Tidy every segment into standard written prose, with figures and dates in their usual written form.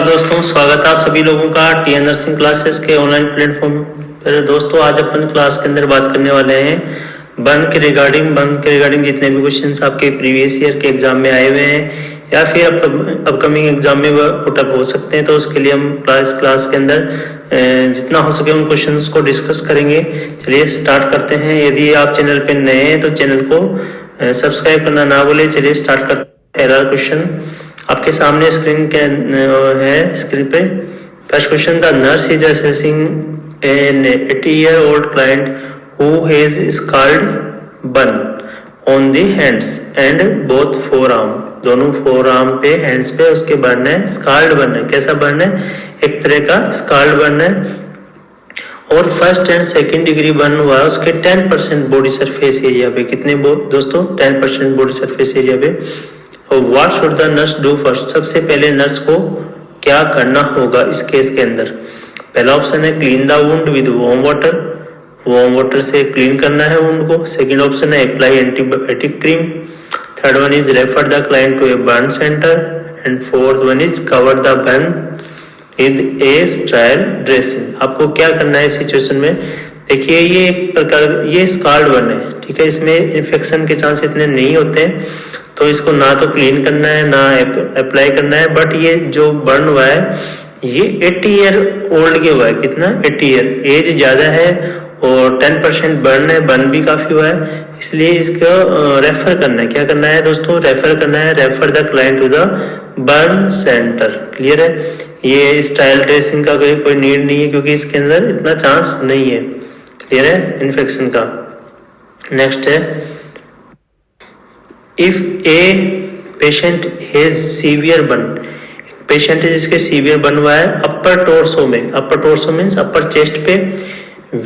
दोस्तों, स्वागत है आप सभी लोगों का टीएन नर्सिंग क्लासेस के ऑनलाइन प्लेटफॉर्म पर। दोस्तों, आज अपन क्लास के अंदर बात करने वाले हैं बर्न के रिगार्डिंग जितने भी क्वेश्चंस आपके प्रीवियस ईयर के एग्जाम में आए हुए हैं या फिर अपकमिंग एग्जाम में पुटअप हो सकते हैं, तो उसके लिए हम क्लास के अंदर जितना हो सके उन क्वेश्चंस को डिस्कस करेंगे। चलिए स्टार्ट करते हैं। यदि आप चैनल पे नए हैं तो चैनल को सब्सक्राइब करना ना भूलें। चलिए स्टार्ट करते हैं। पहला क्वेश्चन आपके सामने स्क्रीन है। स्क्रीन पे first question, the nurse is assessing an 80-year-old client who has scald burn on the hands and both forearm। दोनों फोरआर्म पे, हैंड्स पे उसके बर्न है, स्काल्ड बर्न है। कैसा बर्न है? एक तरह का स्काल्ड बर्न है और first and second degree burn हुआ है उसके 10% बॉडी सरफेस एरिया पे। कितने दोस्तों? 10% बॉडी सरफेस एरिया पे। What should the nurse do first? सबसे पहले नर्स को क्या करना होगा इस केस के अंदर? पहला ऑप्शन है clean the wound with warm water. Warm water से क्लीन करना है वुंड को। सेकंड ऑप्शन है apply antibiotic cream. Third one is refer the client to a burn centre and fourth one is cover the burn with a sterile dressing. आपको क्या करना है इस सिचुएशन में? देखिए, ये एक प्रकार ये स्काल्ड बर्न है, ठीक है। इसमें इन्फेक्शन के चांस इतने नहीं होते हैं, तो इसको ना तो क्लीन करना है ना अप्लाई करना है। बट ये जो बर्न हुआ है ये 80-year-old के हुआ है। कितना? 80 ईयर एज ज्यादा है और 10% बर्न है, बर्न भी काफी हुआ है, इसलिए इसको रेफर करना है। क्या करना है दोस्तों? रेफर करना है। Refer the client to the burn centre. Clear है? ये स्टाइल ड्रेसिंग का कोई नीड नहीं है क्योंकि इसके अंदर इतना चांस नहीं है। क्लियर है इन्फेक्शन का। नेक्स्ट है, if a patient has severe burn, patient है जिसके सीवियर बर्न हुआ है अपर टोर्सो में, अपर टोर्सो मीन्स अपर चेस्ट पे,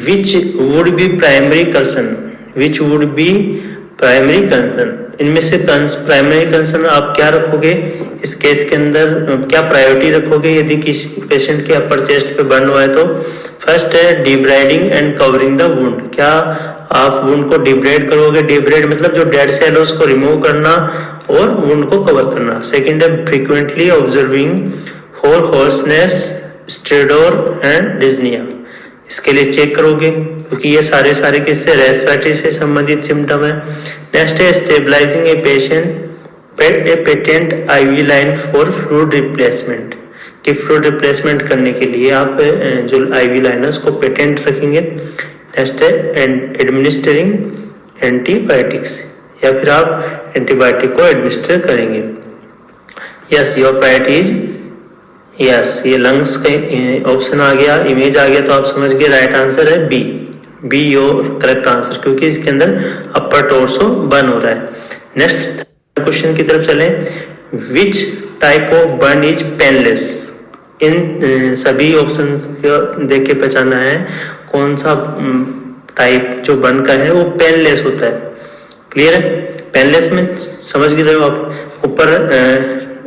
which would be primary concern, which would be primary concern. इनमें से प्राइमरी कंसर्न आप क्या रखोगे इस केस के अंदर? क्या प्रायोरिटी रखोगे यदि किसी पेशेंट के अपर चेस्ट पे बर्न हुआ है? तो फर्स्ट है डिब्राइडिंग एंड कवरिंग द वुंड। क्या आप वुंड को डिब्राइड करोगे? डिब्राइड मतलब जो डेड सेल है उसको रिमूव करना और वुंड को कवर करना। सेकंड है frequently observing for hoarseness, stridor and dyspnea. इसके लिए चेक करोगे क्योंकि ये सारे किससे? रेस्पिरेटरी से संबंधित सिम्टम है। नेक्स्ट है stabilising a patient a patent IV line for fluid replacement. कि फ्लूइड रिप्लेसमेंट करने के लिए आप जो आईवी लाइन है उसको पेटेंट रखेंगे। नेक्स्ट है एडमिनिस्टरिंग एंटीबायोटिक्स, या फिर आप एंटीबायोटिक को एडमिनिस्टर करेंगे। Yes, your priority is yes. ये लंग्स का ऑप्शन आ गया, इमेज आ गया, तो आप समझ गए राइट आंसर है बी। बी योर करेक्ट आंसर, क्योंकि इसके अंदर अपर टोर्सो बर्न हो रहा है। नेक्स्ट क्वेश्चन की तरफ चलें। Which type of burn is painless? इन सभी ऑप्शन को देख के पहचाना है कौन सा टाइप जो बर्न का है वो पेनलेस होता है। क्लियर है? पेनलेस में समझ रहे हो आप? ऊपर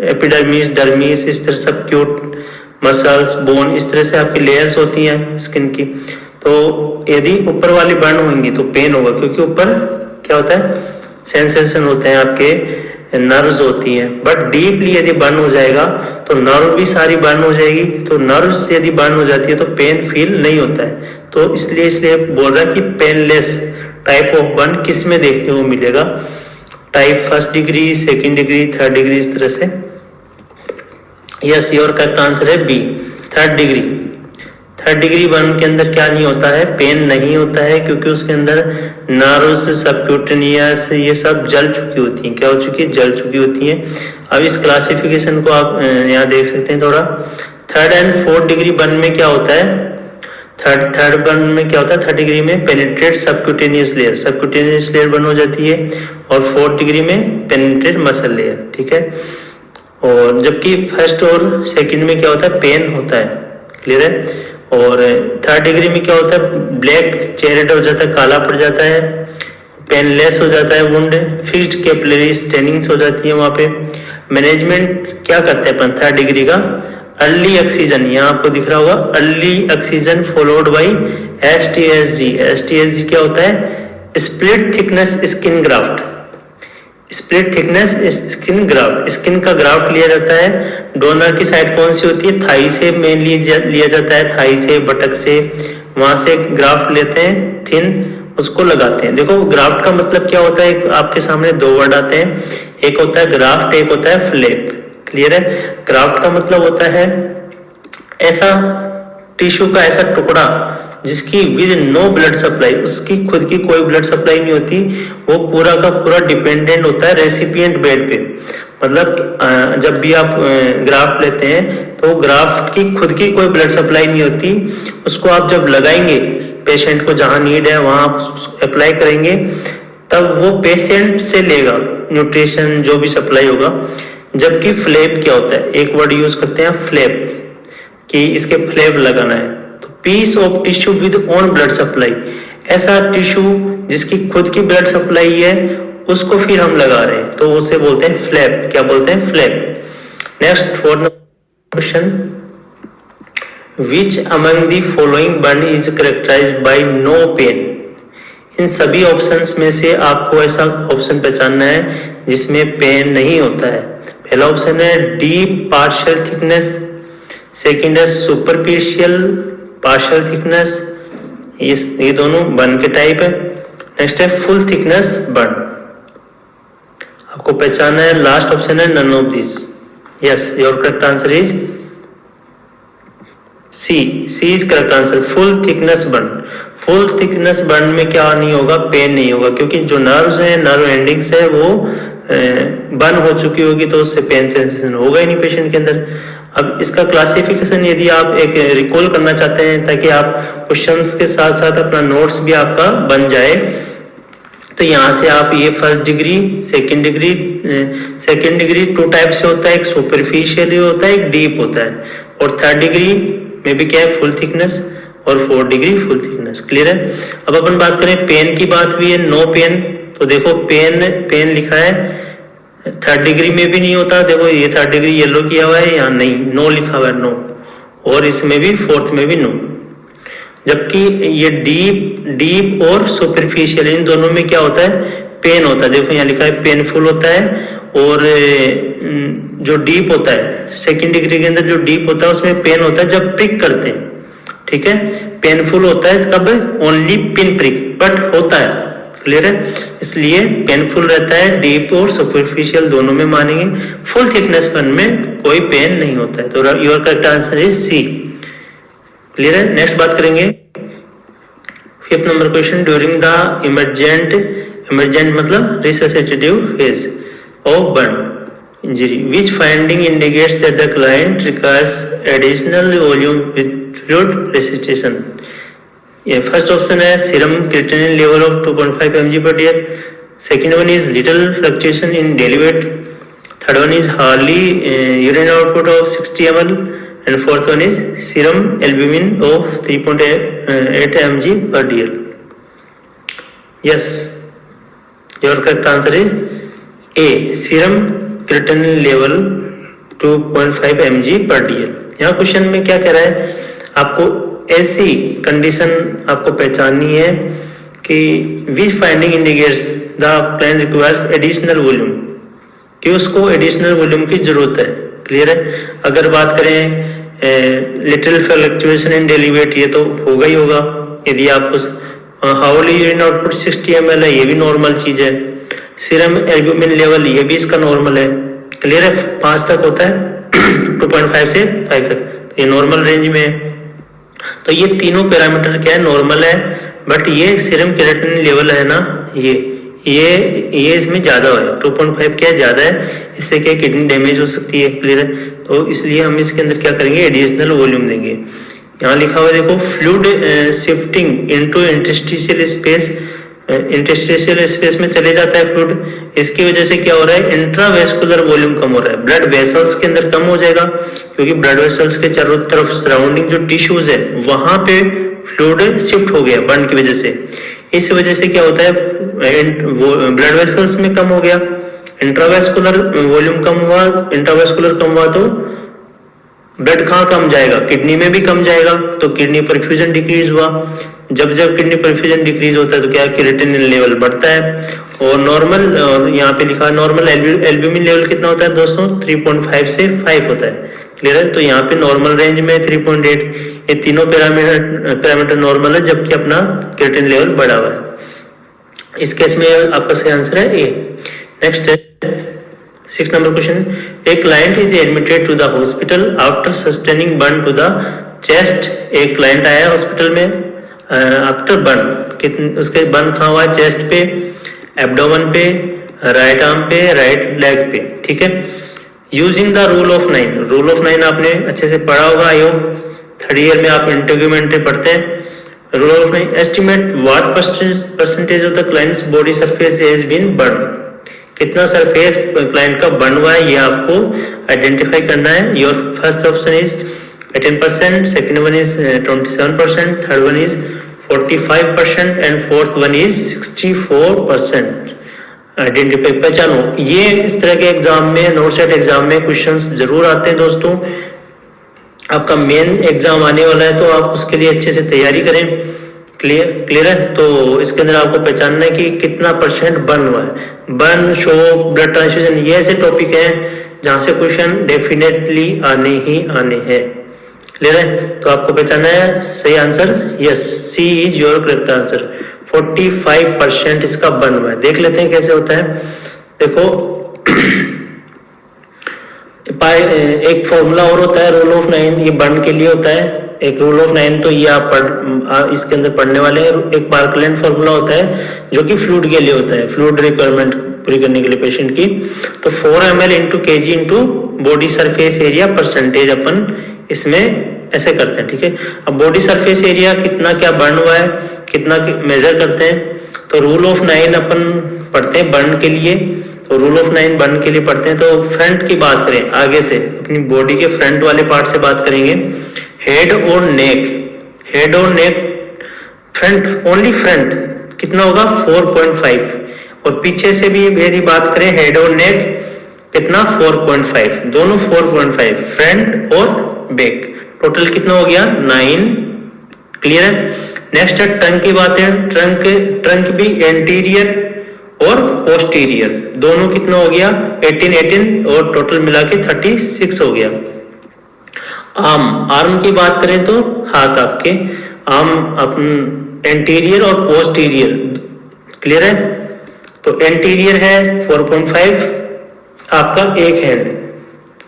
एपिडर्मिस, डर्मिस, इस तरह सब क्यूट मसल्स, बोन, इस तरह से आपकी लेयर्स होती हैं स्किन की। तो यदि ऊपर वाली बर्न होंगी तो पेन होगा, क्योंकि ऊपर क्या होता है? सेंसेशन होते हैं, आपके नर्व्स होती हैं। बट डीपली यदि बर्न हो जाएगा तो नर्व भी सारी बर्न हो जाएगी, तो नर्व्स यदि बर्न हो जाती है तो पेन फील नहीं होता है। तो इसलिए बोल रहा है कि पेनलेस टाइप ऑफ बर्न किस में देखने को मिलेगा? Type first degree, second degree, third degree, इस तरह से। यस, योर करेक्ट आंसर है B, third degree. Third degree burn के अंदर क्या नहीं होता है? पेन नहीं होता है, क्योंकि उसके अंदर नर्व्स, सबक्यूटेनियस, ये सब जल चुकी होती हैं। क्या हो चुकी है? जल चुकी होती हैं। अब इस क्लासिफिकेशन को आप यहाँ देख सकते हैं थोड़ा। Third and fourth degree burn में क्या होता है? थर्ड बर्न में क्या होता है? थर्ड डिग्री में penetrate subcutaneous layer, subcutaneous layer burn हो जाती है, और फोर्थ डिग्री में पेनिट्रेट मसल लेयर। ठीक है? और जबकि फर्स्ट और सेकंड में क्या होता है? पेन होता है। क्लियर है? और थर्ड डिग्री में क्या होता है? ब्लैक चेहरे हो जाता है, काला पड़ जाता है, पेनलेस हो जाता है वुंड, फिक्स्ड कैपिलरी स्टेनिंग्स हो जाती है वहां पे। मैनेजमेंट क्या करते हैं अपन थर्ड डिग्री का? अर्ली ऑक्सीजन, यहाँ आपको दिख रहा होगा early oxygen followed by STSG। STSG क्या होता है? Split thickness skin graft. Split thickness skin graft, skin का ग्राफ्ट लिया जाता है। डोनर की साइड कौन सी होती है? थाई से मेनली लिया जाता है, थाई से, बटक से, वहां से ग्राफ्ट लेते हैं थिन, उसको लगाते हैं। देखो ग्राफ्ट का मतलब क्या होता है, आपके सामने दो वर्ड आते हैं, एक होता है ग्राफ्ट, एक होता है फ्लैप। क्लियर है? ग्राफ्ट का मतलब होता है ऐसा टिश्यू का ऐसा टुकड़ा जिसकी विद नो ब्लड सप्लाई, उसकी खुद की कोई ब्लड सप्लाई नहीं होती, वो पूरा का पूरा डिपेंडेंट होता है रेसिपिएंट बेड पे। मतलब जब भी आप ग्राफ्ट लेते हैं तो ग्राफ्ट की खुद की कोई ब्लड सप्लाई नहीं होती, उसको आप जब लगाएंगे पेशेंट को जहां नीड है वहां आप अप्लाई करेंगे, तब वो पेशेंट से लेगा न्यूट्रिशन जो भी सप्लाई होगा। जबकि फ्लैप क्या होता है, एक वर्ड यूज करते हैं फ्लैप, कि इसके फ्लैप लगाना है। तो piece of tissue with own blood supply, ऐसा टिश्यू जिसकी खुद की ब्लड सप्लाई है उसको फिर हम लगा रहे हैं, तो उसे बोलते हैं फ्लैप। क्या बोलते हैं? Flap. Next 4 number question, which among the following burn is characterized by no pain? इन सभी ऑप्शंस में से आपको ऐसा ऑप्शन पहचानना है जिसमें पेन नहीं होता है। पहला ऑप्शन है डीप पार्शियल थिकनेस, सेकेंड है सुपरफिशियल पार्शियल थिकनेस, ये दोनों बर्न के टाइप है। नेक्स्ट है फुल थिकनेस बर्न, आपको पहचानना है। लास्ट ऑप्शन है none of this. Yes, your correct answer is C is correct answer, full thickness burn. Full thickness burn में क्या नहीं होगा? पेन नहीं होगा, क्योंकि जो नर्व्स हैं, नर्व एंडिंग्स है, वो बर्न हो चुकी होगी, तो उससे पेन सेंसेशन होगा ही नहीं पेशेंट के अंदर। अब इसका क्लासिफिकेशन यदि आप एक रिकॉल करना चाहते हैं ताकि आप क्वेश्चंस के साथ साथ अपना नोट्स भी आपका बन जाए, तो यहाँ से आप ये first degree, second degree 2 type से होता है, एक सुपरफिशियल होता है, एक डीप होता है, और थर्ड डिग्री में भी क्या है? फुल थिकनेस, और 4th degree full thickness. Clear है? अब अपन बात करें पेन की, बात भी है नो पेन, तो देखो पेन लिखा है, 3rd डिग्री में भी नहीं होता, देखो ये 3rd डिग्री येलो किया हुआ है, यहाँ नहीं, नो लिखा हुआ है, नो, और इसमें भी 4th में भी नो। जबकि ये डीप और सुपरफिशियल, इन दोनों में क्या होता है? पेन होता है। देखो यहाँ लिखा है पेनफुल होता है, और जो डीप होता है, 2nd डिग्री के अंदर जो डीप होता है उसमें पेन होता है जब प्रिक करते हैं। ठीक है? पेनफुल होता है कब? ओनली पिन प्रिक, बट होता है। क्लियर है? इसलिए पेनफुल रहता है, डीप और सुपरफिशियल दोनों में मानेंगे। फुल थिकनेस बर्न में कोई पेन नहीं होता है, तो your correct answer is C. Clear है? नेक्स्ट बात करेंगे 5th number question, during the emergent मतलब resuscitative phase of burn injury, which finding indicates that the client requires additional volume with fluid resuscitation? Yeah, first option है serum creatinine level of 2.5 mg per dl, second one is little fluctuation in daily weight, third one is hardly urine output of 60 ml, and fourth one is serum albumin of 3.8 mg per dl. Yes, your correct answer is A, serum creatinine level 2.5 mg पर dl। यहाँ question में क्या कह रहा है? आपको ऐसी condition आपको पहचाननी है कि विच finding indicates the client requires additional volume, कि उसको एडिशनल वॉल्यूम की जरूरत है। क्लियर है? अगर बात करें little fluctuation in daily wait, ये तो होगा ही होगा। यदि आपको हाउली यूरिन आउटपुट 60 ml है, ये भी नॉर्मल चीज है। सीरम एल्ब्यूमिन लेवल, ये भी इसका नॉर्मल है। क्लियर है? 5 तक होता है 2.5 से 5 तक, तो ये नॉर्मल रेंज में है। तो ये तीनों पैरामीटर क्या है? नॉर्मल है। बट ये सीरम क्रिएटिनिन लेवल है ना, ये इसमें ज्यादा है, 2.5 क्या ज्यादा है, इससे क्या किडनी डैमेज हो सकती है। क्लियर है? तो इसलिए हम इसके अंदर क्या करेंगे? एडिशनल वॉल्यूम देंगे। यहाँ लिखा हुआ है देखो, fluid shifting into interstitial space, interstitial space में चले जाता है फ्लूइड, इसकी वजह से क्या हो रहा है? इंट्रावेस्कुलर वॉल्यूम कम हो रहा है, ब्लड वेसल्स के अंदर कम हो जाएगा, क्योंकि ब्लड वेसल्स के चारों तरफ सराउंडिंग जो टिश्यूज है वहां पे फ्लूइड शिफ्ट हो गया बर्न की वजह से। इस वजह से क्या होता है? ब्लड वेसल्स में कम हो गया, इंट्रावेस्कुलर वॉल्यूम कम हुआ, इंट्रावेस्कुलर कम हुआ तो ब्लड कहाँ कम जाएगा, किडनी में भी कम जाएगा, तो किडनी परफ्यूजन डिक्रीज हुआ। जब किडनी परफ्यूजन डिक्रीज होता है तो क्या क्रिएटिनिन लेवल बढ़ता है। और नॉर्मल, यहाँ पे लिखा नॉर्मल एल्ब्यूमिन लेवल कितना होता है दोस्तों, 3.5 से 5 होता है। क्लियर है, तो यहाँ पे नॉर्मल रेंज में 3.8, ये तीनों पैरामीटर नॉर्मल है, जबकि अपना क्रिएटिनिन लेवल बढ़ा हुआ है। इस केस में आपका सही आंसर है ए। नेक्स्ट है 6 number question, a client is admitted to the hospital after sustaining burn to the chest. एक क्लाइंट आया हॉस्पिटल में आफ्टर बर्न, उसके बर्न कहाँ हुआ है, चेस्ट पे, एब्डोमेन पे, राइट आर्म पे, राइट लेग पे। ठीक है, using the rule of 9, rule of 9 आपने अच्छे से पढ़ा होगा, आई होप 3rd ईयर में आप इंटीग्यूमेंट्री पढ़ते हैं। Rule of 9, estimate what percentage of the client's body surface has been burn. कितना सरफेस क्लाइंट का बर्न हुआ है ये आपको आइडेंटिफाई करना है। Your first option is 18%, second one is 27%, third one is 45% and fourth one is 64%। Identify, पहचानो। ये इस तरह के एग्जाम में, नोटसेट एग्जाम में क्वेश्चंस जरूर आते हैं दोस्तों। आपका मेन एग्जाम आने वाला है तो आप उसके लिए अच्छे से तैयारी करें। क्लियर है, तो इसके अंदर आपको पहचानना है कि कितना परसेंट बर्न हुआ है। बर्न, शोक, ब्लड ट्रांसफ्यूजन, ये ऐसे टॉपिक हैं जहां से क्वेश्चन डेफिनेटली आने ही आने हैं। क्लियर है, तो आपको पहचानना है सही answer, yes, C is your correct answer. 45% इसका बर्न हुआ है। देख लेते हैं कैसे होता है। देखो एक फॉर्मूला और होता है रूल ऑफ 9, ये बर्न के लिए होता है। एक रूल ऑफ 9 तो ये आप इसके अंदर पढ़ने वाले हैं। एक बार्कलैंड फॉर्मूला होता है जो कि फ्लूइड के लिए होता है, फ्लूइड रिक्वायरमेंट पूरी करने के लिए पेशेंट की। तो 4 ml into kg into body surface area percentage अपन इसमें ऐसे करते हैं। ठीक है, अब बॉडी सरफेस एरिया कितना क्या बर्न हुआ है, कितना मेजर करते हैं। तो रूल ऑफ 9 अपन पढ़ते हैं बर्न के लिए। तो रूल ऑफ 9 बर्न के लिए पढ़ते हैं। तो फ्रंट की बात करें, आगे से अपनी बॉडी के फ्रंट वाले पार्ट से बात करेंगे। हेड और नेक, हेड और नेक फ्रंट, ओनली फ्रंट कितना होगा 4.5, और पीछे से भी यदि बात करें हेड और नेक कितना 4.5, दोनों 4.5, फ्रंट और बैक, टोटल कितना हो गया 9। क्लियर है। नेक्स्ट है ट्रंक की बात है। ट्रंक भी एंटीरियर और पोस्टीरियर दोनों कितना हो गया 18 और टोटल मिला के 36 हो गया। आर्म की बात करें तो हाथ आपके, आर्म अपन एंटीरियर और पोस्टीरियर। क्लियर है, तो एंटीरियर है 4.5, आपका एक हैंड।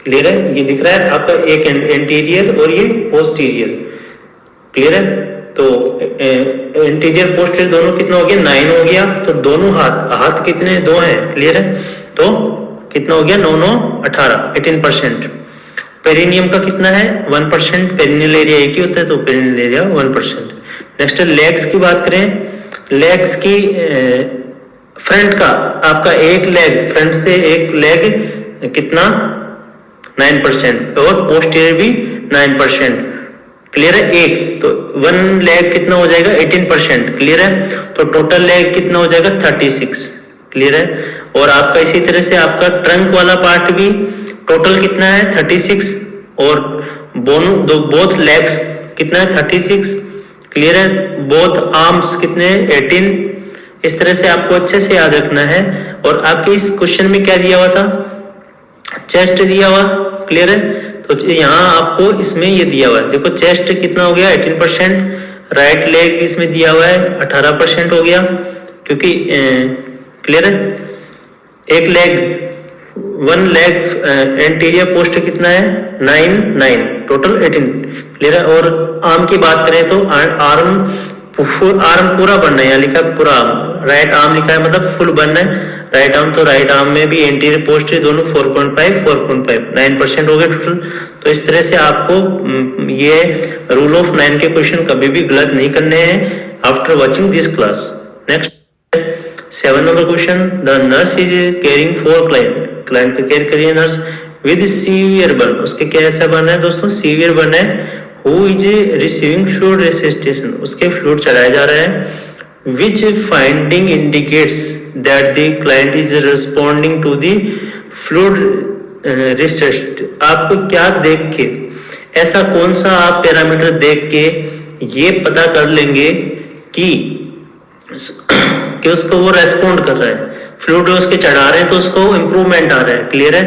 क्लियर है, ये दिख रहा है आपका एक हैंड एंटीरियर और ये पोस्टीरियर। क्लियर है, तो एंटीरियर पोस्टीरियर दोनों कितना हो गया 9 हो गया। तो दोनों हाथ कितने, 2 हैं। क्लियर है, तो कितना हो गया 9 9 18, 18%। पेरिनियम का कितना है 1%, पेरिनियल एरिया एक ही होता है तो पेरिनियल एरिया 1%। नेक्स्ट लेग्स की बात करें, लेग्स की फ्रंट का आपका एक लेग, फ्रंट से एक लेग कितना 9% और पोस्टीरियर भी 9%। क्लियर है, एक तो 1 लेग कितना हो जाएगा 18%। क्लियर है, तो टोटल लेग कितना हो जाएगा 36। क्लियर है, और आपका इसी तरह से आपका ट्रंक वाला पार्ट भी टोटल कितना है 36 और बोथ लेग्स कितना है 36। क्लियर है, बोथ आर्म्स कितने 18। इस तरह से आपको अच्छे से याद रखना है। और आपके इस क्वेश्चन में क्या दिया हुआ था, चेस्ट दिया हुआ। क्लियर है, तो यहाँ आपको इसमें ये दिया हुआ है, देखो चेस्ट कितना हो गया 18%, राइट लेग इसमें दिया हुआ है 18% हो गया, क्योंकि क्लियर है, एक लेग 1 लेग एंटीरियर पोस्ट कितना है 9 टोटल 18। क्लियर है, और आर्म की बात करें तो आर्म पूरा बनना है, यहाँ लिखा है पूरा आर्म, राइट आर्म लिखा है मतलब फुल बनना है राइट आर्म। तो राइट आर्म में भी एंटीरियर पोस्ट दोनों 4.5 9% हो गए टोटल। तो इस तरह से आपको ये रूल ऑफ 9 के क्वेश्चन कभी भी गलत नहीं करने हैं after watching this class. Next 7 number question, the nurse is caring for client का केयर करिए नर्स विद सीवियर बर्न। उसके क्या ऐसा बर्न है दोस्तों, सीवियर बर्न है। Who is receiving fluid resuscitation, उसके फ्लूइड चढ़ाया जा रहा है। Which finding indicates that the client is responding to the fluid resus. आपको क्या देख के ऐसा कौन सा आप पैरामीटर देख के ये पता कर लेंगे कि उसको वो रेस्पॉन्ड कर रहा है, फ्लूइड डोज के चढ़ा रहे हैं तो उसको इंप्रूवमेंट आ रहा है। क्लियर है?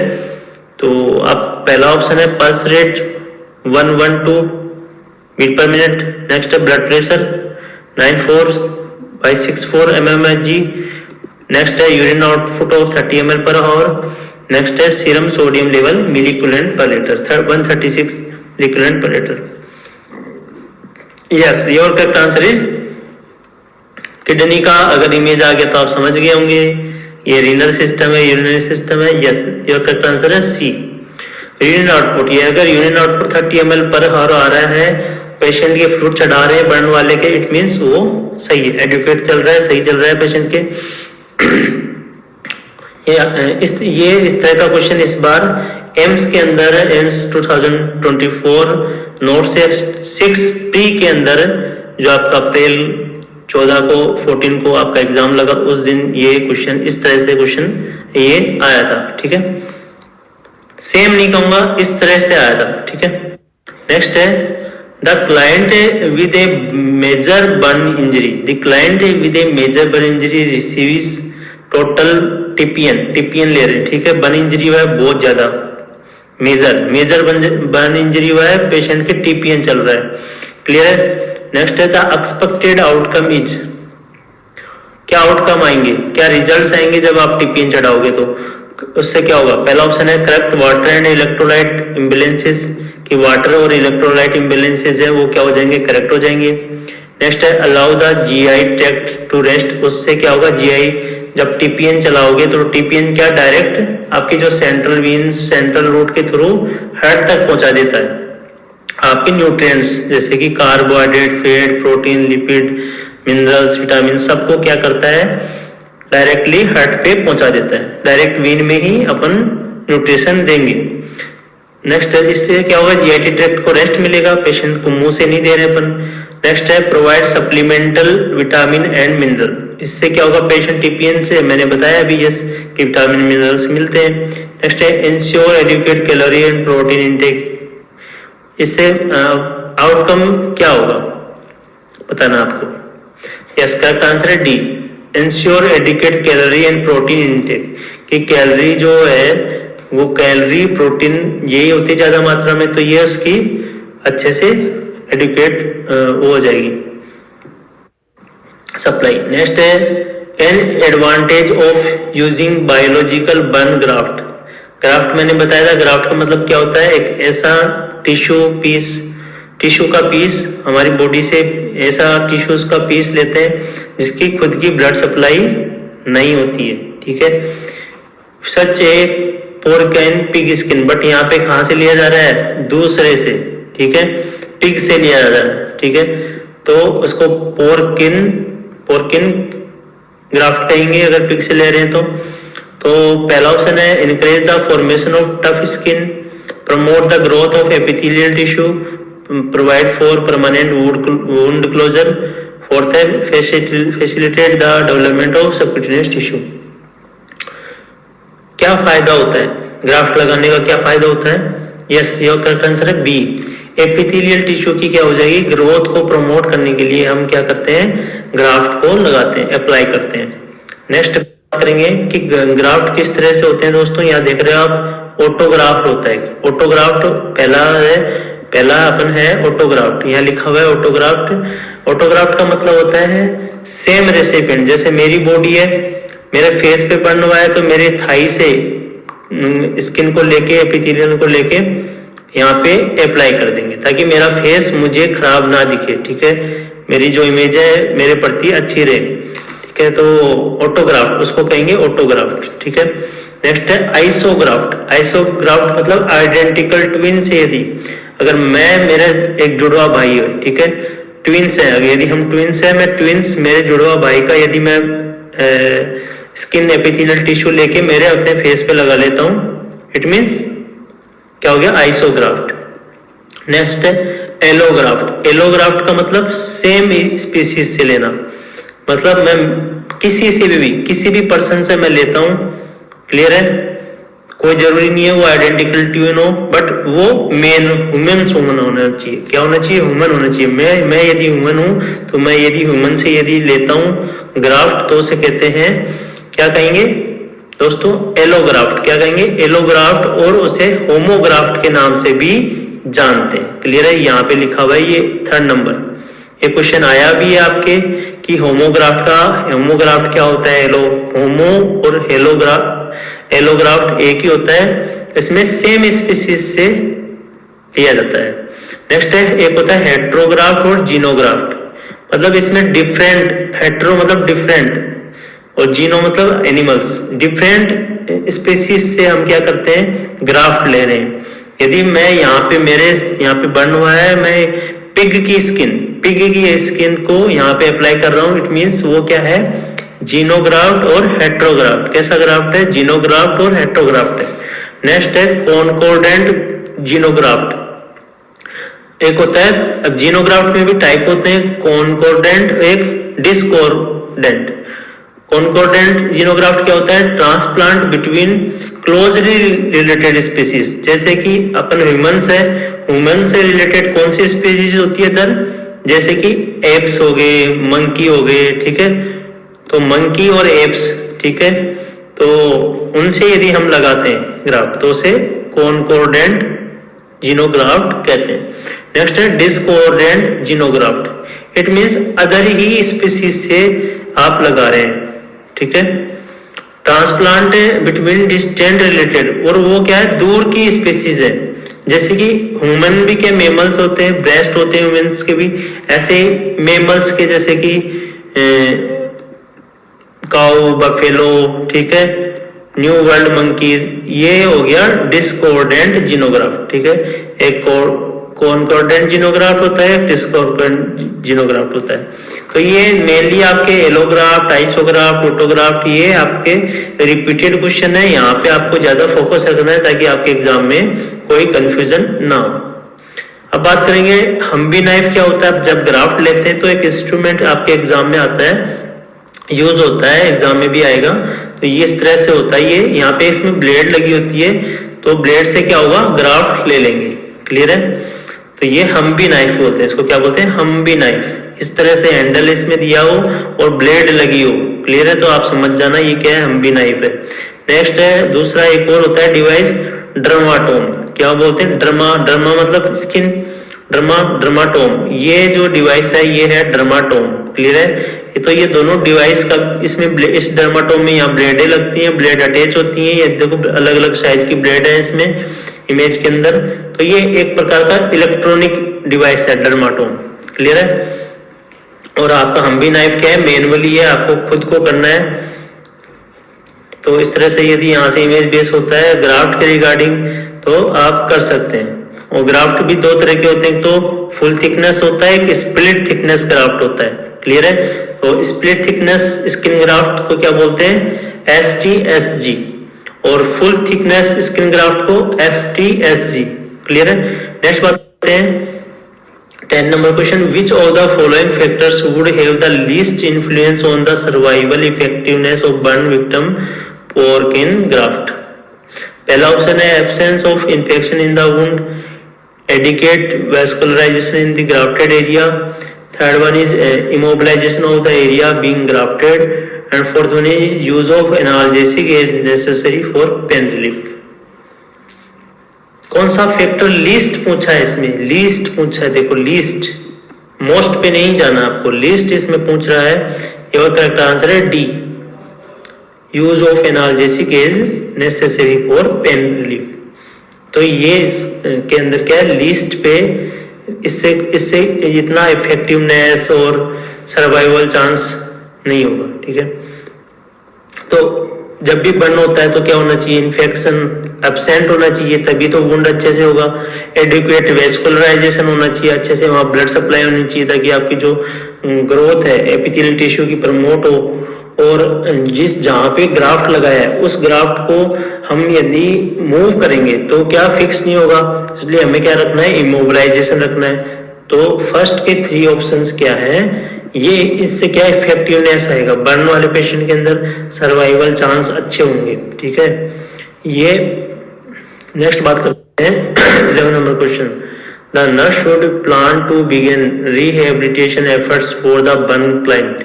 तो अब पहला ऑप्शन है pulse rate 112 beat per minute. Next है ब्लड प्रेशर 94/64 mmHg। नेक्स्ट है urine output of 30 ml per hour. Next है serum sodium level milliequivalent per litre 136 milliequivalent per litre. Yes, your correct answer is kidney का अगर image आ गया तो आप समझ गए होंगे ये रीनल सिस्टम है, यूरिनरी सिस्टम है। यस, योर करेक्ट आंसर है सी। यूरिन आउटपुट, ये अगर urine output 30 ml per hour आ रहा है, पेशेंट के फ्लूइड चढ़ा रहे हैं बर्न वाले के, इट मींस वो सही है, एडुकेट चल रहा है, सही चल रहा है पेशेंट के। ये इस तरह का क्वेश्चन इस बार एम्स के अंदर, एम्स 2024 नोट से 6 प्री के अंदर जो आपका अप्रैल 14 को 14 को आपका एग्जाम लगा, उस दिन ये क्वेश्चन इस तरह से क्वेश्चन ये आया था। ठीक है, सेम नहीं कहूंगा, इस तरह से आया था। ठीक है, नेक्स्ट है the client with a major burn injury, the client with a major burn injury receives total TPN ले रहे हैं। ठीक है, बर्न इंजरी हुआ है बहुत ज्यादा, मेजर बर्न इंजरी हुआ है, पेशेंट के टीपीएन चल रहा है। क्लियर है? नेक्स्ट है द एक्सपेक्टेड आउटकम इज, क्या आउटकम आएंगे, क्या रिजल्ट्स आएंगे जब आप टीपीएन चढ़ाओगे तो उससे क्या होगा? पहला ऑप्शन है correct water and electrolyte imbalances, कि वाटर और इलेक्ट्रोलाइट इम्बैलेंसेस है वो क्या हो जाएंगे? करेक्ट हो जाएंगे। नेक्स्ट है allow the GI tract to rest, उससे क्या होगा? जीआई जब टीपीएन चलाओगे तो टीपीएन क्या डायरेक्ट आपकी जो सेंट्रल वीन्स सेंट्रल रूट के थ्रू हार्ट तक पहुंचा देता है आपके न्यूट्रिएंट्स जैसे कि carbohydrate, fat, protein, lipid, minerals, vitamin, सबको क्या करता है? डायरेक्टली हार्ट पे पहुंचा देता है, डायरेक्ट वीन में ही अपन न्यूट्रिशन देंगे। नेक्स्ट है इससे क्या होगा? जीआईटी ट्रैक्ट को रेस्ट मिलेगा, पेशेंट को मुंह से नहीं दे रहे अपन। नेक्स्ट है provide supplemental vitamin and mineral, इससे क्या होगा? पेशेंट टीपीएन से मैंने बताया अभी यस कि विटामिन मिनरल्स मिलते हैं। नेक्स्ट है ensure adequate calorie and protein intake, इससे आउटकम क्या होगा बताना आपको। यस, करेक्ट आंसर है D, ensure adequate calorie and protein intake, कि कैलोरी जो है वो कैलोरी प्रोटीन यही होती ज्यादा मात्रा में, तो ये उसकी अच्छे से एडिक्वेट हो जाएगी सप्लाई। नेक्स्ट है an advantage of using biological burn graft, graft मैंने बताया था, ग्राफ्ट का मतलब क्या होता है? एक ऐसा टिश्यू का पीस हमारी बॉडी से, ऐसा टिश्यूज का पीस लेते हैं जिसकी खुद की ब्लड सप्लाई नहीं होती है। ठीक है, such a pork and pig skin, but यहाँ पे कहां से लिया जा रहा है? दूसरे से। ठीक है, पिग से लिया जा रहा है। ठीक है, तो उसको पोर्किन ग्राफ्ट कहेंगे अगर पिग से ले रहे हैं तो पहला ऑप्शन है encourage the formation of tough skin, promote the growth of epithelial tissue, provide for permanent wound closure, fourth है facilitate the development of subcutaneous tissue. क्या फायदा होता है ग्राफ्ट लगाने का? क्या फायदा होता है? यस, योर करेक्ट आंसर है बी, एपिथेलियल टिश्यू की क्या हो जाएगी? ग्रोथ को प्रमोट करने के लिए हम क्या करते हैं? ग्राफ्ट को लगाते हैं, अप्लाई करते हैं। नेक्स्ट बात करेंगे कि ग्राफ्ट किस तरह से होते हैं दोस्तों। यहाँ देख रहे हो आप ऑटोग्राफ्ट होता है। ऑटोग्राफ्ट पहला अपन है ऑटोग्राफ्ट, यहाँ लिखा हुआ है ऑटोग्राफ्ट। ऑटोग्राफ्ट का मतलब होता है सेम रेसिपिएंट, जैसे मेरी बॉडी है, मेरे फेस पे बर्न हुआ है तो मेरे थाई से स्किन को लेके एपिथेलियल को लेके यहाँ पे अप्लाई कर देंगे ताकि मेरा फेस मुझे खराब ना दिखे। ठीक है, मेरी जो इमेज है मेरे प्रति अच्छी रहे। ठीक है, तो ऑटोग्राफ्ट उसको कहेंगे ऑटोग्राफ्ट। ठीक है, नेक्स्ट है आइसोग्राफ्ट। आइसोग्राफ्ट मतलब आइडेंटिकल ट्विन्स, यदि अगर मेरा एक जुड़वा भाई है, ठीक है, ट्विन्स है, अगर यदि हम ट्विन्स है, मैं ट्विन्स मेरे जुड़वा भाई का यदि मैं स्किन एपिथेलियल टिश्यू लेके मेरे अपने फेस पे लगा लेता हूं, इट मींस क्या हो गया? आइसोग्राफ्ट। नेक्स्ट है एलोग्राफ्ट। एलोग्राफ्ट का मतलब सेम स्पीसीज से लेना, मतलब मैं किसी भी पर्सन से मैं लेता हूं। क्लियर है? कोई जरूरी नहीं है वो आइडेंटिकल ट्विन हो, बट वो मेन ह्यूमन होना चाहिए। क्या होना चाहिए? ह्यूमन होना चाहिए। मैं यदि ह्यूमन हूं तो मैं यदि ह्यूमन से यदि लेता हूं ग्राफ्ट तो उसे कहते हैं, क्या कहेंगे दोस्तों? एलोग्राफ्ट। क्या कहेंगे? एलोग्राफ्ट। और उसे होमोग्राफ्ट के नाम से भी जानते हैं। क्लियर है? यहाँ पे लिखा हुआ है ये 3rd नंबर। ये क्वेश्चन आया भी है आपके कि होमोग्राफ्ट क्या होता है? होमो और एलोग्राफ्ट एक ही होता है, इसमें सेम स्पीसीज से लिया जाता है। नेक्स्ट है, एक होता है हेट्रोग्राफ्ट और जीनोग्राफ्ट। मतलब इसमें डिफरेंट, हेट्रो मतलब डिफरेंट और जीनो मतलब एनिमल्स, डिफरेंट स्पीसीज से हम क्या करते हैं? ग्राफ्ट ले रहे हैं। यदि मैं मेरे यहाँ पे बर्न हुआ है, मैं पिग की स्किन को यहाँ पे अप्लाई कर रहा हूँ, इट मीन्स वो क्या है? जीनोग्राफ्ट और हेट्रोग्राफ्ट। कैसा ग्राफ्ट है? जीनोग्राफ्ट और हेट्रोग्राफ्ट है। नेक्स्ट है कॉनकॉर्डेंट जीनोग्राफ्ट। एक होता है, अब जीनोग्राफ्ट में भी टाइप होते हैं, कॉनकॉर्डेंट, एक डिस्कॉर्डेंट। कॉनकॉर्डेंट जीनोग्राफ्ट क्या होता है? Transplant between closely related species. जैसे कि अपन ह्यूमंस है, ह्यूमन से रिलेटेड कौन सी स्पीसीज होती है इधर? जैसे कि एप्स हो गए, मंकी हो गए, ठीक है? तो मंकी और एप्स, ठीक है, तो उनसे यदि हम लगाते हैं ग्राफ्ट तो उसे कॉनकॉर्डेंट जीनोग्राफ्ट कहते हैं। नेक्स्ट है discordant xenograft. It means other he species से आप लगा रहे हैं, ठीक है? ट्रांसप्लांट बिटवीन डिस्टेंट रिलेटेड, और वो क्या है? दूर की स्पीसीज है। जैसे कि ह्यूमन भी क्या मेमल्स होते हैं, ब्रेस्ट होते हैं ह्यूमंस के भी, ऐसे मेमल्स के जैसे कि काऊ, बफेलो, ठीक है, न्यू वर्ल्ड मंकीज, ये हो गया डिस्कॉर्डेंट जीनोग्राफ्ट, ठीक है? एक कॉनकॉर्डेंट जीनोग्राफ्ट होता है, डिस्कॉर्डेंट जीनोग्राफ्ट होता है। तो ये मेनली आपके एलोग्राफ्ट, आइसोग्राफ्ट, ऑटोग्राफ्ट, ये आपके रिपीटेड क्वेश्चन है, यहाँ पे आपको ज्यादा फोकस रखना है ताकि आपके एग्जाम में कोई कंफ्यूजन ना हो। अब बात करेंगे हम्बी नाइफ क्या होता है। जब ग्राफ्ट लेते हैं तो एक इंस्ट्रूमेंट आपके एग्जाम में आता है, यूज होता है, एग्जाम में भी आएगा, तो ये इस तरह से होता है। ये यहाँ पे इसमें ब्लेड लगी होती है, तो ब्लेड से क्या होगा? ग्राफ्ट ले लेंगे। क्लियर है? तो ये हम्बी नाइफ बोलते हैं, इसको क्या बोलते हैं? हम्बी नाइफ। इस तरह से हैंडल इसमें दिया हो और ब्लेड लगी हो, क्लियर है? तो आप समझ जाना ये क्या है? हम्बी नाइफ है। नेक्स्ट है दूसरा, एक और होता है डिवाइस, डर्माटोम। क्या बोलते हैं? डर्मा मतलब स्किन, डर्माटोम। ये जो डिवाइस है ये है डर्माटोम। क्लियर है? तो ये दोनों डिवाइस का, इसमें इस डर्माटोम में यहाँ ब्लेडें लगती हैं, ब्लेड अटैच होती हैं। ये देखो अलग अलग साइज की ब्लेड है इसमें इमेज के अंदर। तो ये एक प्रकार का इलेक्ट्रॉनिक डिवाइस है डर्माटोम। क्लियर है? और आपका हम्बी नाइफ क्या है? मैनुअली है, आपको खुद को करना है। तो इस तरह से यदि यहाँ से इमेज बेस होता है ग्राफ्ट के रिगार्डिंग तो आप कर सकते हैं। और ग्राफ्ट भी दो तरह के होते हैं, तो फुल थिकनेस होता है, एक स्प्लिट थिकनेस ग्राफ्ट होता है। क्लियर है? तो स्प्लिट थिकनेस स्किन ग्राफ्ट को क्या बोलते हैं? STSG, और फुल थिकनेस स्किन ग्राफ्ट को FTSG। क्लियर है? नेक्स्ट बात करते हैं 10 number question, which of the following factors would have the least influence on the survival effectiveness of burn victim pork in graft? पहला ऑप्शन है absence of infection in the wound, adequate vascularisation in the grafted area, third one is immobilization of the area being grafted, and fourth one is use of analgesic as necessary for pain relief. कौन सा factor least पूछा है इसमें? Least पूछा है, देखो least, most पे नहीं जाना आपको, लीस्ट इसमें पूछ रहा है। ये करेक्ट आंसर है D, use of analgesic as necessary for pain relief. तो ये इसके अंदर क्या है? लीस्ट पे इससे इतना इफेक्टिवनेस और सर्वाइवल चांस नहीं होगा। ठीक है? तो जब भी बर्न होता है तो क्या होना चाहिए? इन्फेक्शन एब्सेंट होना चाहिए, तभी तो वुंड अच्छे से होगा। एडिक्वेट वेस्कुलराइजेशन होना चाहिए, अच्छे से वहां ब्लड सप्लाई होनी चाहिए ताकि आपकी जो ग्रोथ है एपिथेलियल टिश्यू की प्रमोट हो। और जिस जहां पे ग्राफ्ट लगाया है उस ग्राफ्ट को हम यदि मूव करेंगे तो क्या फिक्स नहीं होगा, इसलिए हमें क्या रखना है? इमोबिलाइजेशन रखना है। तो फर्स्ट के 3 ऑप्शंस क्या है? ये इससे क्या इफेक्टिवनेस आएगा, बर्न वाले पेशेंट के अंदर सर्वाइवल चांस अच्छे होंगे। ठीक है? ये नेक्स्ट बात करते हैं 11 number question. The nurse should plan to begin rehabilitation efforts for the burn client.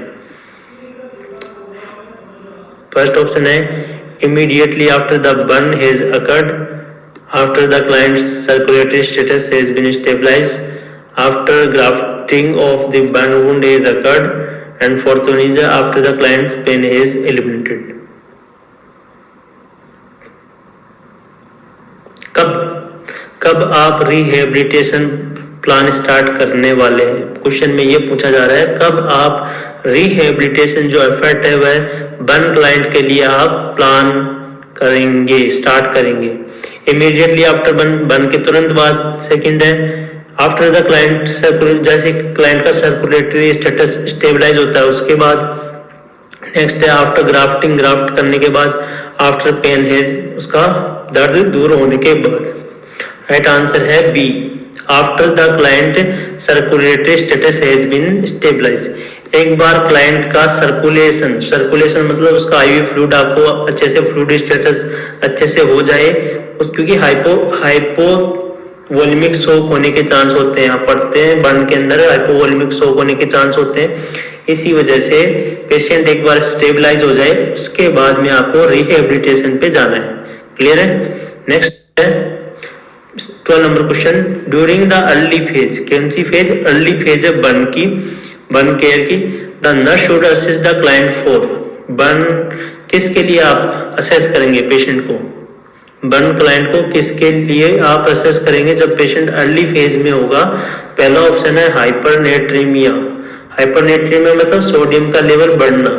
First option है immediately after the burn has occurred, after the client's circulatory status has been stabilized, after grafting of the burn wound has occurred, and fourth one is after the client's pain is eliminated. कब आप rehabilitation plan start करने वाले हैं? Question में ये पूछा जा रहा है कब आप रिहेबिलिटेशन जो एफर्ट है वह बर्न क्लाइंट के लिए आप प्लान करेंगे, स्टार्ट करेंगे। इमीडिएटली आफ्टर बर्न के तुरंत बाद। सेकंड है आफ्टर द क्लाइंट जैसे क्लाइंट का सर्कुलेटरी स्टेटस स्टेबलाइज होता है उसके बाद। नेक्स्ट है आफ्टर ग्राफ्टिंग, ग्राफ्ट करने के बाद। आफ्टर पेन हेज, उसका दर्द दूर होने के बाद। राइट आंसर है B, after the client circulatory status has been stabilize. एक बार क्लाइंट का सर्कुलेशन मतलब उसका आईवी फ्लूइड आपको अच्छे से फ्लूइड स्टेटस अच्छे से हो जाए, क्योंकि हाइपोवोलेमिक शॉक होने के चांस होते हैं। आप पढ़ते हैं बर्न के अंदर हाइपोवोलेमिक शॉक होने के चांस होते हैं। इसी वजह से पेशेंट एक बार स्टेबलाइज हो जाए उसके बाद में आपको रिहेबिलिटेशन पे जाना है। क्लियर है? नेक्स्ट है 12 number question. During the early phase, कौन सी फेज? अर्ली फेज है बर्न की, बर्न केयर की। The nurse should assess the client for burn, किसके लिए आप असेस करेंगे पेशेंट को? बर्न क्लाइंट को किसके लिए आप असेस करेंगे जब पेशेंट अर्ली फेज में होगा? पहला ऑप्शन है हाइपरनेट्रीमिया। हाइपरनेट्रीमिया मतलब सोडियम का लेवल बढ़ना।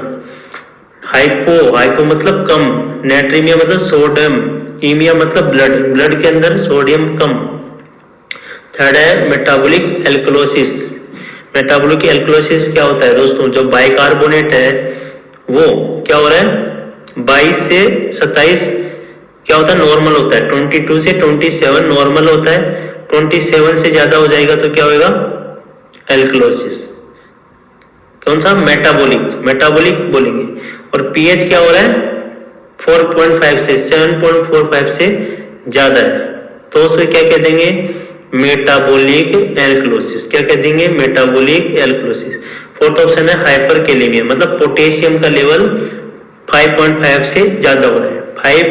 हाइपो मतलब कम, नेट्रीमिया मतलब सोडियम, ईमिया मतलब ब्लड के अंदर सोडियम कम। थर्ड है मेटाबॉलिक एल्कलोसिस। मेटाबॉलिक एल्कलोसिस क्या होता है दोस्तों? जो बाइकार्बोनेट है वो क्या हो रहा है 22 से 27 क्या होता है नॉर्मल होता है, 22 से 27 नॉर्मल होता है। 27 से ज्यादा हो जाएगा तो क्या होगा? एल्कलोसिस। कौन सा? मेटाबॉलिक बोलेंगे। और पीएच क्या हो रहा है 4.5 से 7.45 से ज्यादा है तो उसे क्या कह देंगे? Metabolic alkalosis. क्या कह देंगे? Metabolic alkalosis. फोर्थ ऑप्शन है हाइपरकेलेमिया, मतलब पोटेशियम का लेवल 5.5 से ज्यादा हो रहा है,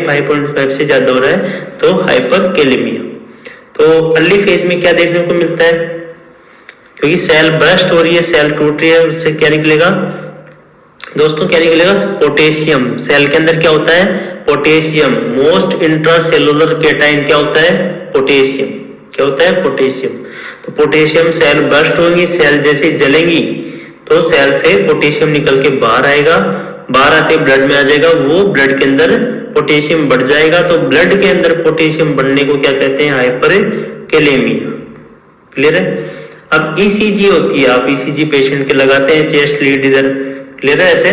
5.5 से ज्यादा हो रहा है तो हाइपरकेलेमिया। तो अर्ली फेज में क्या देखने को मिलता है? क्योंकि सेल बर्स्ट हो रही है, सेल टूट रही है, उससे क्या निकलेगा दोस्तों? क्या निकलेगा? पोटेशियम। सेल के अंदर क्या होता है? पोटेशियम। मोस्ट इंट्रासेलुलर केटाइन क्या होता है? पोटेशियम। क्या होता है? पोटेशियम। तो पोटेशियम सेल बर्स्ट होंगी, सेल जैसे जलेंगी तो सेल से पोटेशियम निकल के बाहर आएगा, बाहर आते ब्लड में आ जाएगा, वो ब्लड के अंदर पोटेशियम बढ़ जाएगा। तो ब्लड के अंदर पोटेशियम बढ़ने को क्या कहते हैं? हाइपरकेलेमिया। क्लियर है? अब ईसीजी होती है, आप ईसीजी पेशेंट के लगाते हैं, चेस्ट लीड इधर, क्लियर है? ऐसे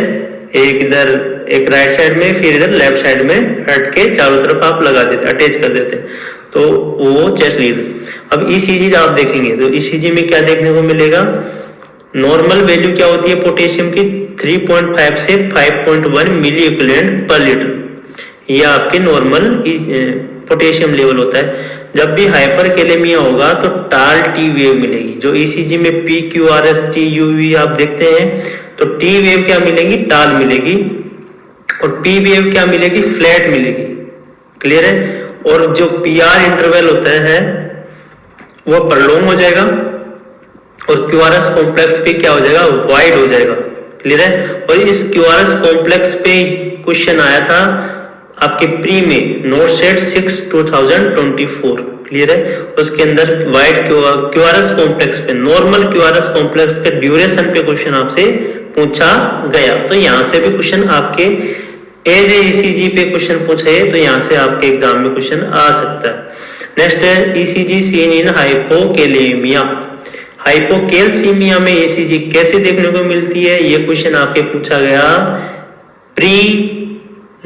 एक इधर एक राइट साइड में फिर इधर लेफ्ट साइड में हट के चारों तरफ आप लगा देते, अटैच कर देते हैं तो वो चेस्ट लीड। अब ईसीजी आप देखेंगे तो ईसीजी में क्या देखने को मिलेगा? नॉर्मल वैल्यू क्या होती है पोटेशियम की? 3.5 से 5.1 मिली इक्विवेलेंट पर लीटर। ये आपके नॉर्मल पोटेशियम लेवल होता है। जब भी हाइपरकेलेमिया होगा तो टाल टी वेव मिलेगी। जो ईसीजी में PQRS TUV आप देखते हैं तो टी वेव क्या मिलेगी? टाल मिलेगी। और टी वेव क्या मिलेगी? फ्लैट मिलेगी। क्लियर है? और जो PR इंटरवल होता है वो प्रलोंग हो जाएगा और QRS कॉम्प्लेक्स पे क्या हो जाएगा? वाइड हो जाएगा। क्लियर है? और इस QRS कॉम्प्लेक्स पे क्वेश्चन आया था आपके प्री में नोट सेट 6 2024। क्लियर है? उसके अंदर वाइड QRS कॉम्प्लेक्स पे, नॉर्मल QRS कॉम्प्लेक्स के ड्यूरेशन पे क्वेश्चन आपसे पूछा गया। तो यहां से भी क्वेश्चन आपके एज ईसीजी पे क्वेश्चन पूछा है तो यहां से आपके एग्जाम में क्वेश्चन आ सकता है। नेक्स्ट है ईसीजी सीन इन हाइपोकेलेमिया। हाइपोकेल्सीमिया में ईसीजी कैसे देखने को मिलती है? ये क्वेश्चन आपके पूछा गया pre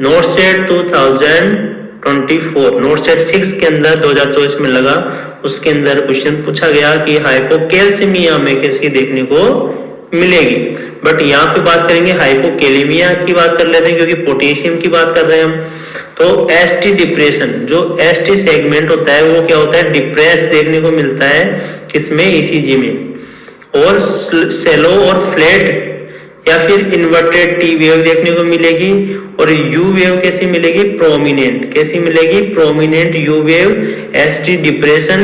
not set 2024, not set 6 के अंदर 2024 में लगा, उसके अंदर क्वेश्चन पूछा गया कि हाइपोकेल्सीमिया में कैसी देखने को मिलेगी। बट यहाँ पे बात करेंगे हाइपोकेलेमिया की बात कर लेते हैं क्योंकि पोटेशियम की बात कर रहे हैं हम। तो एसटी डिप्रेशन, जो एसटी सेगमेंट होता है वो क्या होता है, डिप्रेस देखने को मिलता है किसमें, ईसीजी में। और सेलो और फ्लैट या फिर इन्वर्टेड टी वेव देखने को मिलेगी। और यू वेव कैसी मिलेगी, प्रोमिनेंट। कैसी मिलेगी, prominent you wave, ST depression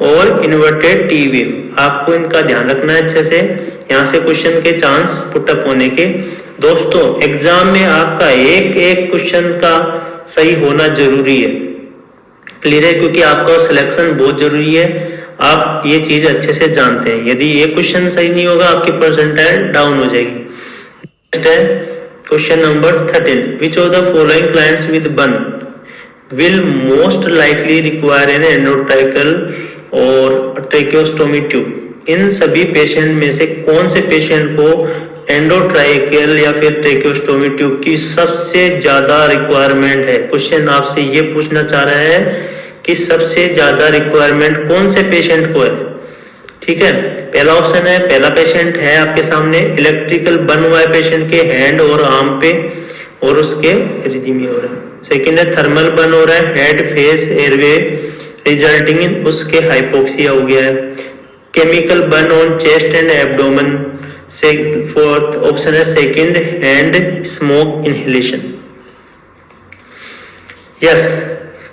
और इन्वर्टेड टी वेव। आपको इनका ध्यान रखना है अच्छे से, यहाँ से क्वेश्चन के चांस पुटअप होने के। दोस्तों एग्जाम में आपका एक एक क्वेश्चन का सही होना जरूरी है, क्लियर है, क्योंकि आपका सिलेक्शन बहुत जरूरी है। आप ये चीज अच्छे से जानते हैं, यदि ये क्वेश्चन सही नहीं होगा आपकी परसेंटाइल डाउन हो जाएगी। Question number 13, which of the following clients with burn will most likely require an endotracheal और ट्रेकियोस्टोमी ट्यूब। इन सभी पेशेंट में से कौन से पेशेंट को एंडोट्राइकल या फिर ट्रेकियोस्टोमी ट्यूब की सबसे ज्यादा रिक्वायरमेंट है। क्वेश्चन आपसे ये पूछना चाह रहा है कि सबसे ज्यादा रिक्वायरमेंट कौन से पेशेंट को है। ठीक है, पहला ऑप्शन है, पहला पेशेंट है आपके सामने, इलेक्ट्रिकल बर्न हुआ है पेशेंट के हैंड और आर्म पे और उसके एरिथमिया हो रहा है। सेकंड है, थर्मल बर्न हो रहा है head, face, airway resulting in उसके हाइपोक्सिया हो गया है। Chemical burn on chest and abdomen. Fourth option है second hand smoke inhalation. Yes,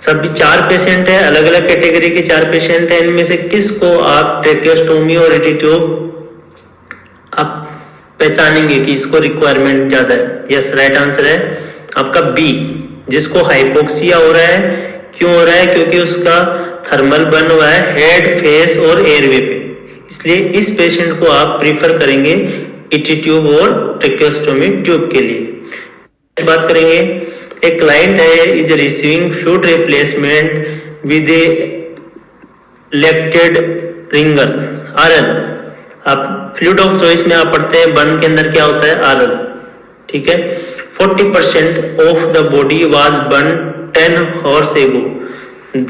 सभी 4 पेशेंट है, अलग अलग कैटेगरी के 4 पेशेंट है। इनमें से किसको आप ट्रेकियोस्टोमी और एटिट्यूब आप पहचानेंगे कि इसको रिक्वायरमेंट ज्यादा है। यस, राइट आंसर है आपका बी, जिसको हाइपोक्सिया हो रहा है। क्यों हो रहा है, क्योंकि उसका थर्मल बर्न हुआ है हेड, फेस और एयरवे पे, इसलिए इस पेशेंट को आप प्रीफर करेंगे एटिट्यूब और ट्रेकियोस्टोमी ट्यूब के लिए। बात करेंगे, a client is receiving fluid replacement with a lactate ringer RL। आप फ्लूइड ऑफ चॉइस में आप पढ़ते हैं बर्न के अंदर क्या होता है, RL। ठीक है, 40% of the body was burn 10 hours ago,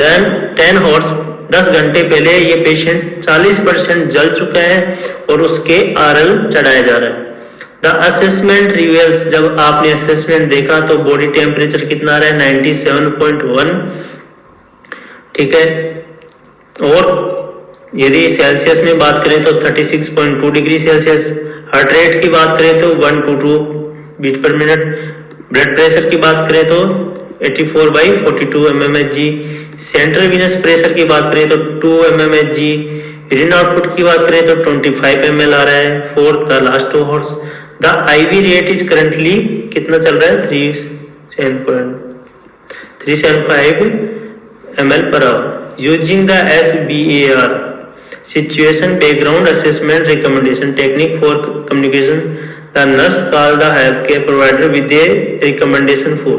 then 10 hours 10 घंटे पहले ये पेशेंट 40% जल चुका है और उसके RL चढ़ाया जा रहा है। द असेसमेंट रिवेल्स, जब आपने असेसमेंट देखा तो बॉडी टेम्परेचर कितना आ रहा है, 97.1। ठीक है, और यदि सेल्सियस में बात करें तो 36.2 डिग्री सेल्सियस। हार्ट रेट की बात करें तो 122 beat per minute. Blood pressure की बात करें तो 84/42 mmHg। सेंट्रल वीनस प्रेशर की बात करें तो 2 mmHg। यूरिन आउटपुट की बात करें तो 25 ml आ रहा है for the last 2 hours। The IV rate is currently कितना चल रहा है, 375 ml per hour। Using the SBAR situation background assessment recommendation technique for communication, the nurse call the health care provider with a recommendation for.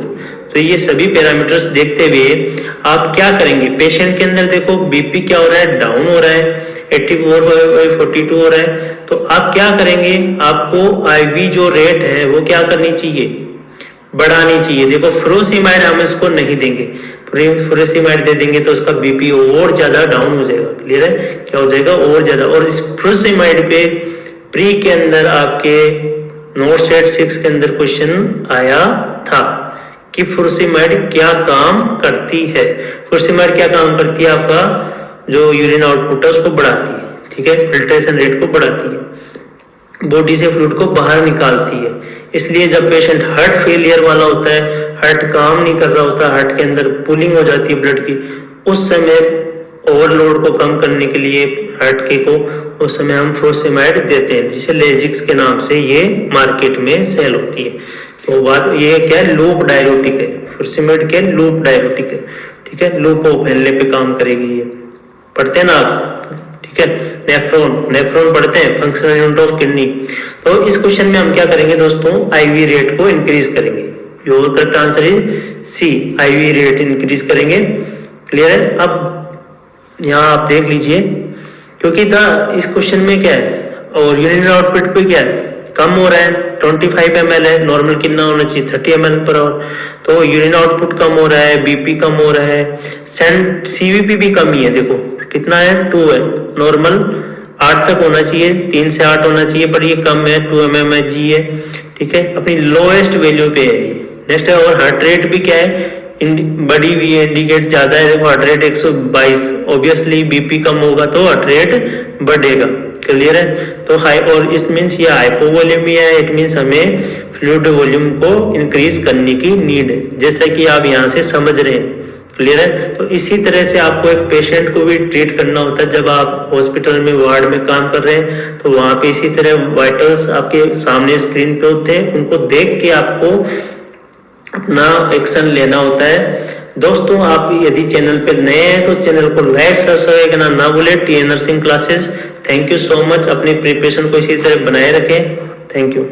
तो ये सभी parameters देखते हुए आप क्या करेंगे, पेशेंट के अंदर देखो बीपी क्या हो रहा है, डाउन हो रहा है, 84/42 हो रहा है। तो आप क्या करेंगे, आपको आईवी जो रेट है वो क्या करनी चाहिए, बढ़ानी चाहिए। देखो फ्रोसिमाइड हम इसको नहीं देंगे, फ्रोसिमाइड दे देंगे तो उसका बीपी और ज्यादा डाउन हो जाएगा। क्लियर है, क्या हो जाएगा, और ज्यादा। और इस फ्रोसिमाइड पे प्री के अंदर आपके नोट सेट 6 के अंदर क्वेश्चन आया था कि फ्रोसिमाइड क्या काम करती है। फ्रोसिमाइड क्या काम करती है, आपका जो यूरिन आउटपुट है उसको बढ़ाती है। ठीक है, फिल्ट्रेशन रेट को बढ़ाती है, बॉडी से फ्लूइड को बाहर निकालती है। इसलिए जब पेशेंट हार्ट फेलियर वाला होता है, हार्ट काम नहीं कर रहा होता, हार्ट के अंदर पुलिंग हो जाती है ब्लड की, उस समय ओवरलोड को कम करने के लिए हार्ट के को उस समय हम फ्रोसिमाइड देते हैं, जिसे लेजिक्स के नाम से ये मार्केट में सेल होती है। तो बात ये क्या है, लूप डायरेटिक है, फ्रोसिमाइड क्या लूप डायरेटिक है। ठीक है, लूप को फैलने पे काम करेगी ये, पढ़ते हैं ना आप। ठीक है, नेफ्रॉन पढ़ते हैं, फंक्शनल यूनिट ऑफ किडनी। तो इस क्वेश्चन में हम क्या करेंगे दोस्तों, आईवी रेट को इंक्रीज करेंगे। Your correct answer is C, IV rate increase करेंगे। क्लियर है, अब यहाँ आप देख लीजिए, क्योंकि इस क्वेश्चन में क्या है, और यूरिन आउटपुट पे क्या है, कम हो रहा है, 25 ml है, नॉर्मल कितना होना चाहिए 30 ml पर आवर। तो यूरिन आउटपुट कम हो रहा है, बीपी कम हो रहा है, सीवीपी भी कम ही है। देखो कितना है, 2 है, नॉर्मल 8 तक होना चाहिए, 3 से 8 होना चाहिए, पर ये कम है, 2 mmHg है। ठीक है, अपनी लोएस्ट वैल्यू पे है ये। नेक्स्ट है, और हार्ट रेट भी क्या है, बड़ी हुई है, इंडिकेट ज्यादा है, देखो हार्ट रेट 122, ऑब्वियसली बीपी कम होगा तो हार्ट रेट बढ़ेगा। क्लियर है? तो हाई, और इट मीन्स ये हाइपोवोलेमिया है, इट मीन्स हमें फ्लूइड वॉल्यूम को इंक्रीज करने की नीड है, जैसा कि आप यहाँ से समझ रहे हैं। क्लियर है? तो इसी तरह से आपको एक पेशेंट को भी ट्रीट करना होता है। जब आप हॉस्पिटल में वार्ड में काम कर रहे हैं तो वहां पे इसी तरह वाइटल्स आपके सामने स्क्रीन पे होते हैं, उनको देख के आपको अपना एक्शन लेना होता है। दोस्तों, आप यदि चैनल पे नए हैं तो चैनल को लाइक सब्सक्राइब करना ना भूले। TN nursing classes, thank you so much. अपनी प्रिपरेशन को इसी तरह बनाए रखें। Thank you.